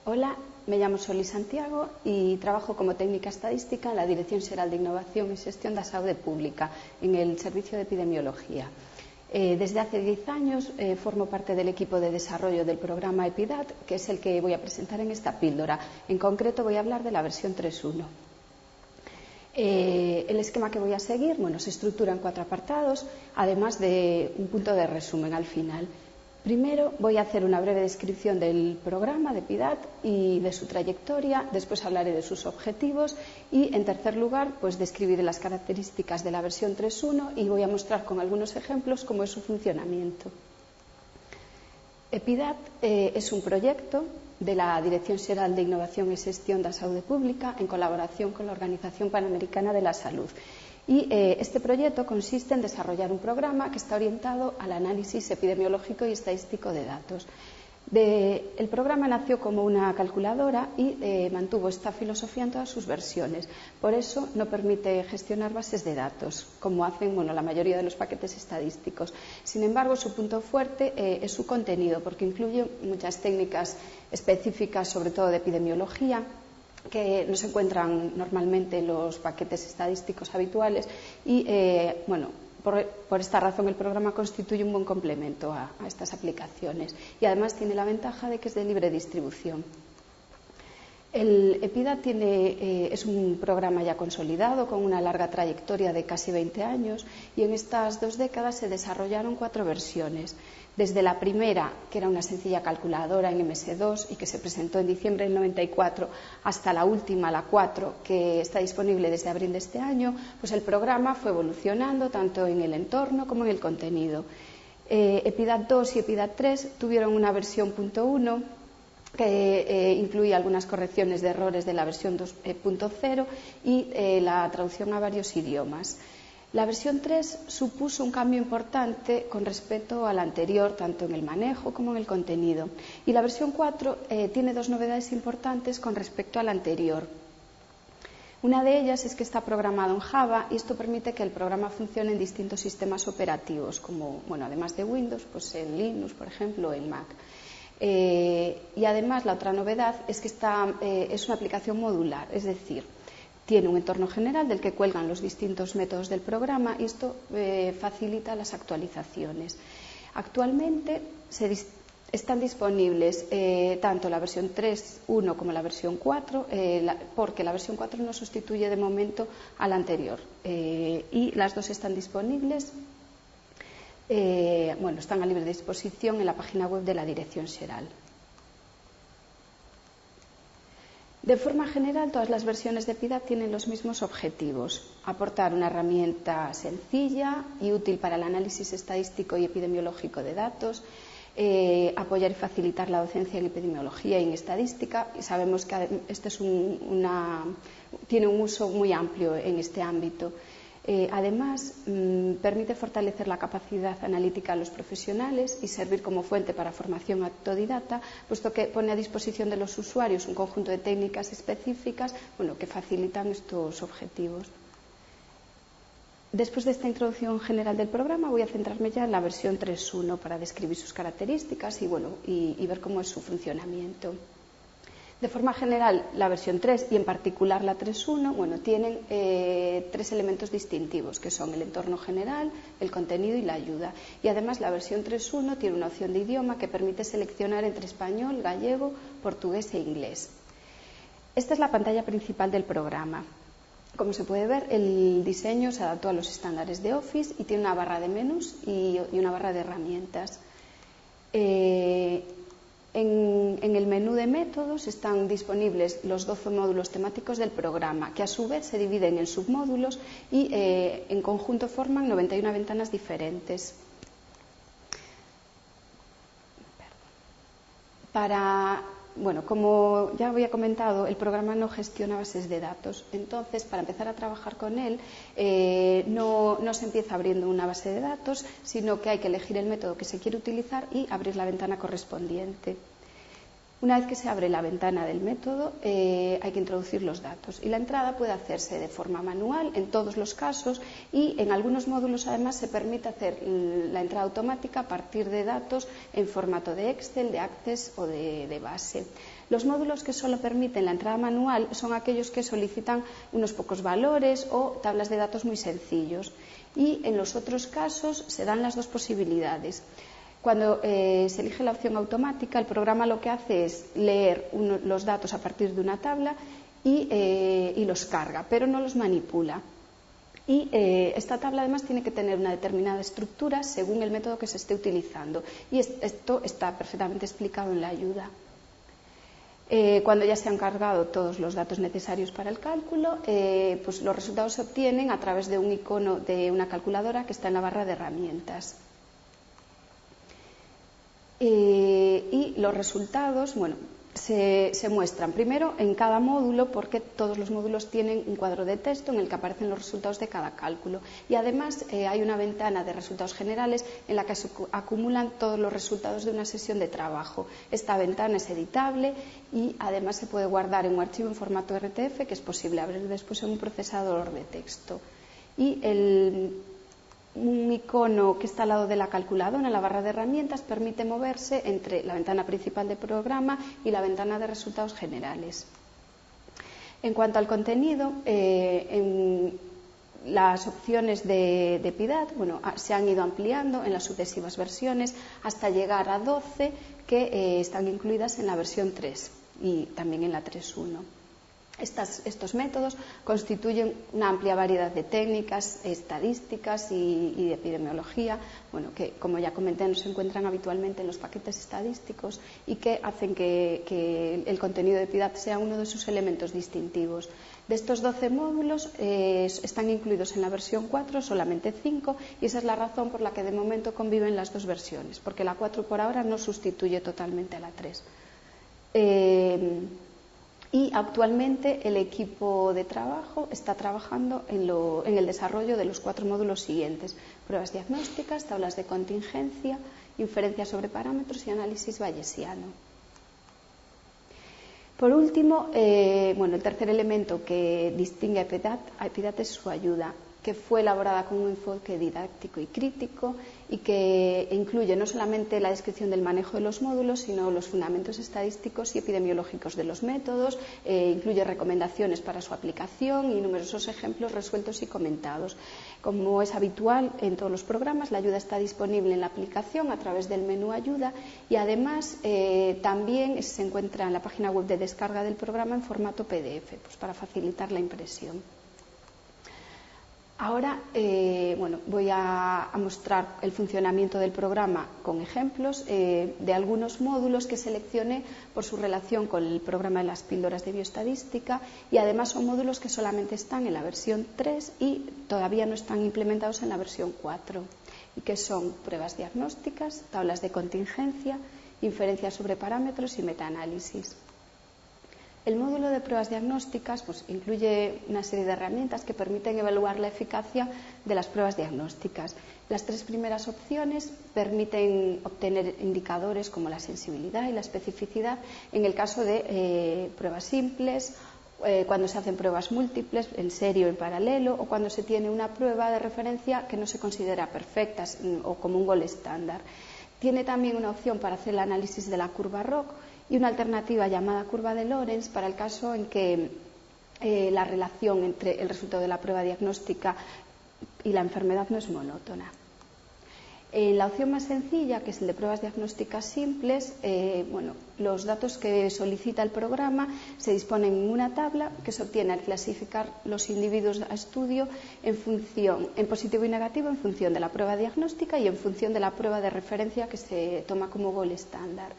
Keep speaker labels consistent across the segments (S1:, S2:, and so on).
S1: Hola, me llamo Soli Santiago y trabajo como técnica estadística en la Dirección Xeral de Innovación e Xestión da Saúde Pública, en el Servicio de Epidemiología. Desde hace 10 años formo parte del equipo de desarrollo del programa EPIDAT, que es el que voy a presentar en esta píldora. En concreto voy a hablar de la versión 3.1. El esquema que voy a seguir, se estructura en 4 apartados, además de un punto de resumen al final. Primero voy a hacer una breve descripción del programa de EPIDAT y de su trayectoria, después hablaré de sus objetivos y, en tercer lugar, describiré las características de la versión 3.1 y voy a mostrar con algunos ejemplos cómo es su funcionamiento. EPIDAT es un proyecto de la Dirección Xeral de Innovación e Xestión da Saúde Pública en colaboración con la Organización Panamericana de la Salud. Y este proyecto consiste en desarrollar un programa que está orientado al análisis epidemiológico y estadístico de datos. El programa nació como una calculadora y mantuvo esta filosofía en todas sus versiones. Por eso no permite gestionar bases de datos, como hacen la mayoría de los paquetes estadísticos. Sin embargo, su punto fuerte es su contenido, porque incluye muchas técnicas específicas, sobre todo de epidemiología, que no se encuentran normalmente en los paquetes estadísticos habituales y, por esta razón el programa constituye un buen complemento a estas aplicaciones y además tiene la ventaja de que es de libre distribución. El EPIDAT es un programa ya consolidado con una larga trayectoria de casi 20 años y en estas 2 décadas se desarrollaron 4 versiones. Desde la primera, que era una sencilla calculadora en MS2 y que se presentó en diciembre del 94, hasta la última, la 4, que está disponible desde abril de este año, el programa fue evolucionando tanto en el entorno como en el contenido. EPIDAT 2 y EPIDAT 3 tuvieron una versión .1 que incluía algunas correcciones de errores de la versión 2.0 y la traducción a varios idiomas. La versión 3 supuso un cambio importante con respecto a la anterior, tanto en el manejo como en el contenido. Y la versión 4 tiene 2 novedades importantes con respecto a la anterior. Una de ellas es que está programado en Java y esto permite que el programa funcione en distintos sistemas operativos, como, además de Windows, en Linux, por ejemplo, o en Mac. Y además la otra novedad es que es una aplicación modular, es decir, tiene un entorno general del que cuelgan los distintos métodos del programa y esto facilita las actualizaciones. Actualmente están disponibles tanto la versión 3.1 como la versión 4, porque la versión 4 no sustituye de momento a la anterior. Y las 2 están disponibles. Están a libre disposición en la página web de la Dirección Xeral. De forma general, todas las versiones de EPIDAT tienen los mismos objetivos: aportar una herramienta sencilla y útil para el análisis estadístico y epidemiológico de datos, apoyar y facilitar la docencia en epidemiología y en estadística, y sabemos que este tiene un uso muy amplio en este ámbito. Además, permite fortalecer la capacidad analítica de los profesionales y servir como fuente para formación autodidacta, puesto que pone a disposición de los usuarios un conjunto de técnicas específicas que facilitan estos objetivos. Después de esta introducción general del programa, voy a centrarme ya en la versión 3.1 para describir sus características y ver cómo es su funcionamiento. De forma general, la versión 3 y en particular la 3.1 tienen 3 elementos distintivos, que son el entorno general, el contenido y la ayuda. Y además la versión 3.1 tiene una opción de idioma que permite seleccionar entre español, gallego, portugués e inglés. Esta es la pantalla principal del programa. Como se puede ver, el diseño se adaptó a los estándares de Office y tiene una barra de menús y una barra de herramientas. En el menú de métodos están disponibles los 12 módulos temáticos del programa, que a su vez se dividen en submódulos y en conjunto forman 91 ventanas diferentes. Como ya había comentado, el programa no gestiona bases de datos. Entonces, para empezar a trabajar con él, no se empieza abriendo una base de datos, sino que hay que elegir el método que se quiere utilizar y abrir la ventana correspondiente. Una vez que se abre la ventana del método, hay que introducir los datos y la entrada puede hacerse de forma manual en todos los casos y en algunos módulos además se permite hacer la entrada automática a partir de datos en formato de Excel, de Access o de base. Los módulos que solo permiten la entrada manual son aquellos que solicitan unos pocos valores o tablas de datos muy sencillos y en los otros casos se dan las dos posibilidades. Cuando se elige la opción automática, el programa lo que hace es leer los datos a partir de una tabla y los carga, pero no los manipula. Y esta tabla además tiene que tener una determinada estructura según el método que se esté utilizando. Y esto está perfectamente explicado en la ayuda. Cuando ya se han cargado todos los datos necesarios para el cálculo, pues los resultados se obtienen a través de un icono de una calculadora que está en la barra de herramientas. Y los resultados, bueno, se muestran primero en cada módulo porque todos los módulos tienen un cuadro de texto en el que aparecen los resultados de cada cálculo y además hay una ventana de resultados generales en la que se acumulan todos los resultados de una sesión de trabajo. Esta ventana es editable y además se puede guardar en un archivo en formato RTF que es posible abrir después en un procesador de texto. Y un icono que está al lado de la calculadora en la barra de herramientas permite moverse entre la ventana principal de programa y la ventana de resultados generales. En cuanto al contenido, las opciones de PIDAT se han ido ampliando en las sucesivas versiones hasta llegar a 12 que están incluidas en la versión 3 y también en la 3.1. Estos métodos constituyen una amplia variedad de técnicas, estadísticas y de epidemiología, que, como ya comenté, no se encuentran habitualmente en los paquetes estadísticos y que hacen que el contenido de PIDAT sea uno de sus elementos distintivos. De estos 12 módulos están incluidos en la versión 4 solamente 5 y esa es la razón por la que de momento conviven las dos versiones, porque la 4 por ahora no sustituye totalmente a la 3. Y actualmente el equipo de trabajo está trabajando en el desarrollo de los 4 módulos siguientes: pruebas diagnósticas, tablas de contingencia, inferencia sobre parámetros y análisis bayesiano. Por último, el tercer elemento que distingue a EPIDAT es su ayuda, que fue elaborada con un enfoque didáctico y crítico y que incluye no solamente la descripción del manejo de los módulos, sino los fundamentos estadísticos y epidemiológicos de los métodos, incluye recomendaciones para su aplicación y numerosos ejemplos resueltos y comentados. Como es habitual en todos los programas, la ayuda está disponible en la aplicación a través del menú Ayuda y además también se encuentra en la página web de descarga del programa en formato PDF, pues para facilitar la impresión. Ahora voy a mostrar el funcionamiento del programa con ejemplos de algunos módulos que seleccioné por su relación con el programa de las píldoras de bioestadística y además son módulos que solamente están en la versión 3 y todavía no están implementados en la versión 4 y que son pruebas diagnósticas, tablas de contingencia, inferencia sobre parámetros y metaanálisis. El módulo de pruebas diagnósticas incluye una serie de herramientas que permiten evaluar la eficacia de las pruebas diagnósticas. Las 3 primeras opciones permiten obtener indicadores como la sensibilidad y la especificidad en el caso de pruebas simples, cuando se hacen pruebas múltiples, en serie o en paralelo, o cuando se tiene una prueba de referencia que no se considera perfecta o como un gol estándar. Tiene también una opción para hacer el análisis de la curva ROC y una alternativa llamada curva de Lorenz para el caso en que la relación entre el resultado de la prueba diagnóstica y la enfermedad no es monótona. En la opción más sencilla, que es el de pruebas diagnósticas simples, los datos que solicita el programa se disponen en una tabla que se obtiene al clasificar los individuos a estudio en positivo y negativo en función de la prueba diagnóstica y en función de la prueba de referencia que se toma como gol estándar.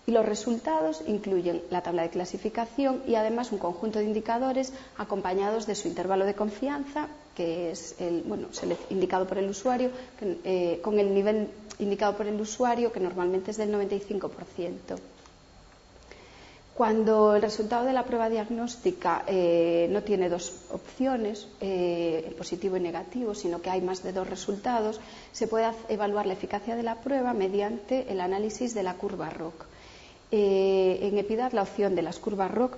S1: Y los resultados incluyen la tabla de clasificación y además un conjunto de indicadores acompañados de su intervalo de confianza, que es indicado por el usuario, con el nivel indicado por el usuario, que normalmente es del 95%. Cuando el resultado de la prueba diagnóstica no tiene 2 opciones, positivo y negativo, sino que hay más de 2 resultados, se puede evaluar la eficacia de la prueba mediante el análisis de la curva ROC. En EPIDAD la opción de las curvas ROC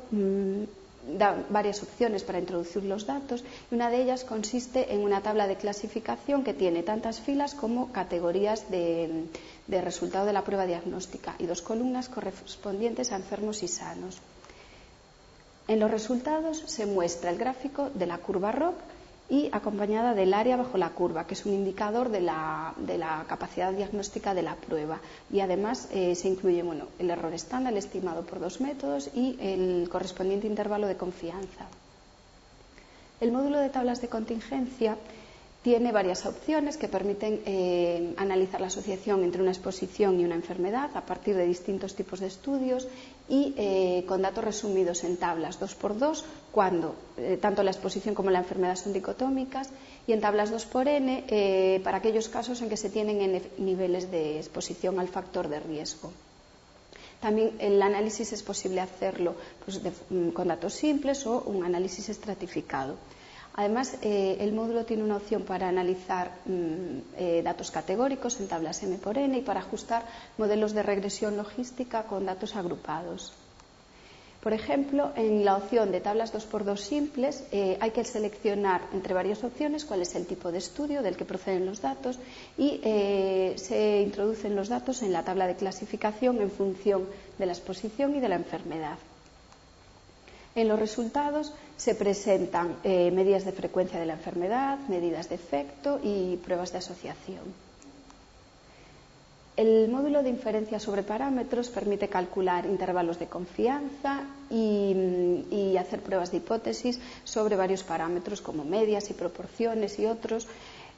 S1: da varias opciones para introducir los datos y una de ellas consiste en una tabla de clasificación que tiene tantas filas como categorías de resultado de la prueba diagnóstica y 2 columnas correspondientes a enfermos y sanos. En los resultados se muestra el gráfico de la curva ROC y acompañada del área bajo la curva, que es un indicador de la capacidad diagnóstica de la prueba. Y además se incluye el error estándar, el estimado por 2 métodos, y el correspondiente intervalo de confianza. El módulo de tablas de contingencia tiene varias opciones que permiten analizar la asociación entre una exposición y una enfermedad a partir de distintos tipos de estudios y con datos resumidos en tablas 2x2 cuando tanto la exposición como la enfermedad son dicotómicas y en tablas 2x n para aquellos casos en que se tienen niveles de exposición al factor de riesgo. También el análisis es posible hacerlo con datos simples o un análisis estratificado. Además, el módulo tiene una opción para analizar datos categóricos en tablas M por N y para ajustar modelos de regresión logística con datos agrupados. Por ejemplo, en la opción de tablas 2x2 simples hay que seleccionar entre varias opciones cuál es el tipo de estudio del que proceden los datos y se introducen los datos en la tabla de clasificación en función de la exposición y de la enfermedad. En los resultados se presentan medidas de frecuencia de la enfermedad, medidas de efecto y pruebas de asociación. El módulo de inferencia sobre parámetros permite calcular intervalos de confianza y hacer pruebas de hipótesis sobre varios parámetros como medias y proporciones y otros,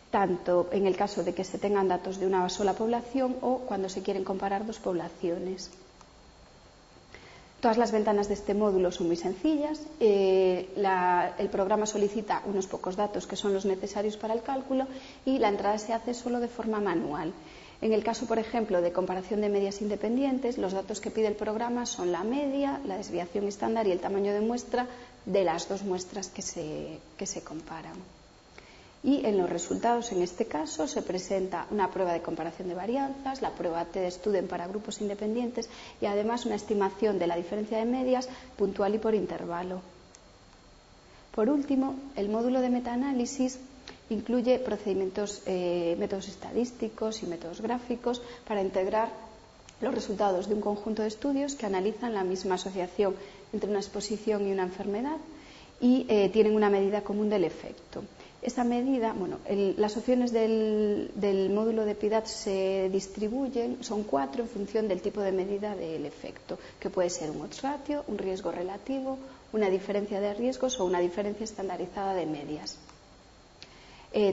S1: tanto en el caso de que se tengan datos de una sola población o cuando se quieren comparar 2 poblaciones. Todas las ventanas de este módulo son muy sencillas. El programa solicita unos pocos datos que son los necesarios para el cálculo y la entrada se hace solo de forma manual. En el caso, por ejemplo, de comparación de medias independientes, los datos que pide el programa son la media, la desviación estándar y el tamaño de muestra de las 2 muestras que se comparan. Y en los resultados, en este caso, se presenta una prueba de comparación de varianzas, la prueba T-de-Student para grupos independientes y además una estimación de la diferencia de medias puntual y por intervalo. Por último, el módulo de metaanálisis incluye procedimientos, métodos estadísticos y métodos gráficos para integrar los resultados de un conjunto de estudios que analizan la misma asociación entre una exposición y una enfermedad y tienen una medida común del efecto. Esta medida, las opciones del módulo de EPIDAD se distribuyen, son 4 en función del tipo de medida del efecto, que puede ser un odds ratio, un riesgo relativo, una diferencia de riesgos o una diferencia estandarizada de medias.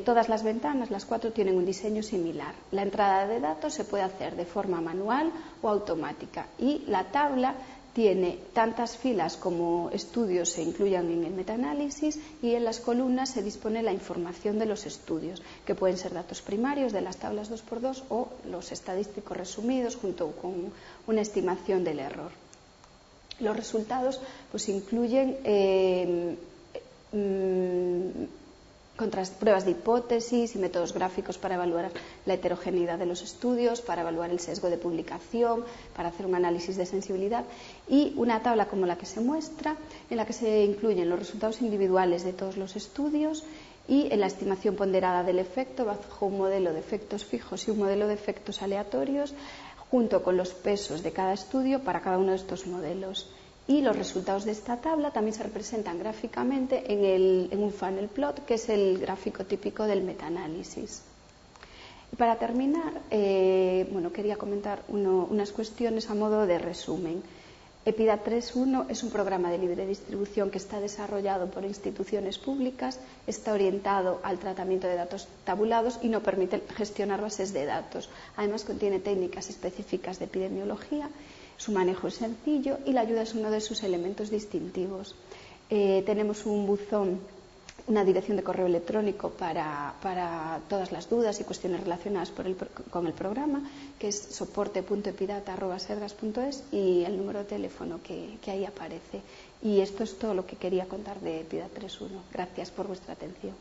S1: Todas las ventanas, las 4, tienen un diseño similar. La entrada de datos se puede hacer de forma manual o automática y la tabla tiene tantas filas como estudios se incluyan en el metaanálisis y en las columnas se dispone la información de los estudios, que pueden ser datos primarios de las tablas 2x2 o los estadísticos resumidos junto con una estimación del error. Los resultados incluyen pruebas de hipótesis y métodos gráficos para evaluar la heterogeneidad de los estudios, para evaluar el sesgo de publicación, para hacer un análisis de sensibilidad y una tabla como la que se muestra en la que se incluyen los resultados individuales de todos los estudios y en la estimación ponderada del efecto bajo un modelo de efectos fijos y un modelo de efectos aleatorios junto con los pesos de cada estudio para cada uno de estos modelos. Y los resultados de esta tabla también se representan gráficamente en un funnel plot, que es el gráfico típico del metaanálisis. Y para terminar, quería comentar unas cuestiones a modo de resumen. EPIDAD 3.1 es un programa de libre distribución que está desarrollado por instituciones públicas, está orientado al tratamiento de datos tabulados y no permite gestionar bases de datos. Además, contiene técnicas específicas de epidemiología. Su manejo es sencillo y la ayuda es uno de sus elementos distintivos. Tenemos un buzón, una dirección de correo electrónico para todas las dudas y cuestiones relacionadas con el programa, que es soporte.epidad@sergas.es y el número de teléfono que ahí aparece. Y esto es todo lo que quería contar de EPIDAD 3.1. Gracias por vuestra atención.